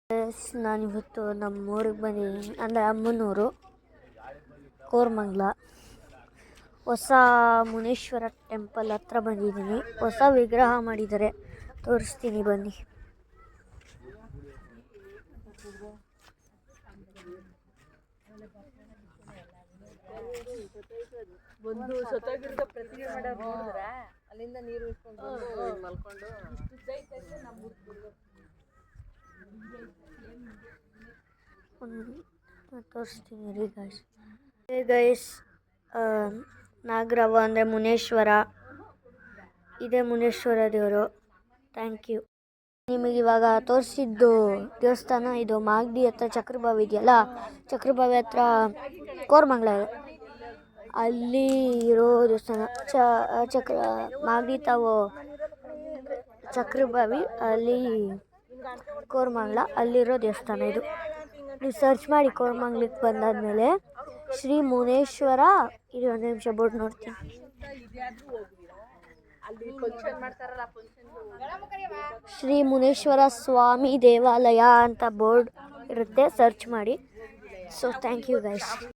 ನಾನಿವತ್ತು ನಮ್ಮೂರಿಗೆ ಬಂದಿದ್ದೀನಿ, ಅಂದರೆ ಅಮ್ಮನೂರು ಕೋರಮಂಗ್ಲ. ಹೊಸ ಮುನೇಶ್ವರ ಟೆಂಪಲ್ ಹತ್ರ ಬಂದಿದ್ದೀನಿ. ಹೊಸ ವಿಗ್ರಹ ಮಾಡಿದ್ದಾರೆ, ತೋರಿಸ್ತೀನಿ ಬನ್ನಿ. ಅಲ್ಲಿಂದ ನೀರು ಮಲ್ಕೊಂಡು ತೋರಿಸ್ತೀನಿ ರೀ ಗೈಸ್. ನಾಗರವ ಅಂದರೆ ಮುನೇಶ್ವರ, ಇದೇ ಮುನೇಶ್ವರ ದೇವರು. Thank you. ನಿಮಗೆ ಇವಾಗ ತೋರಿಸಿದ್ದು ದೇವಸ್ಥಾನ ಇದು ಮಾಗಡಿ ಹತ್ರ ಚಕ್ರಬಾವಿ ಇದೆಯಲ್ಲ, ಚಕ್ರಬಾವಿ ಹತ್ರ ಕೋರಮಂಗ್ಲ ಇದೆ, ಅಲ್ಲಿ ಇರೋ ದೇವಸ್ಥಾನ. ಮಾಗಡಿ ತಾವು ಚಕ್ರಬಾವಿ, ಅಲ್ಲಿ ಕೋರಮಂಗ್ಲ, ಅಲ್ಲಿರೋ ದೇವಸ್ಥಾನ ಇದು. ನೀವು ಸರ್ಚ್ ಮಾಡಿ ಕೋರಮಂಗ್ಲಕ್ಕೆ ಬಂದಾದ್ಮೇಲೆ ಶ್ರೀ ಮುನೇಶ್ವರ. ಇದು ಒಂದು ನಿಮಿಷ ಬೋರ್ಡ್ ನೋಡ್ತೀನಿ. ಶ್ರೀ ಮುನೇಶ್ವರ ಸ್ವಾಮಿ ದೇವಾಲಯ ಅಂತ ಬೋರ್ಡ್ ಇರುತ್ತೆ, ಸರ್ಚ್ ಮಾಡಿ. So thank you guys.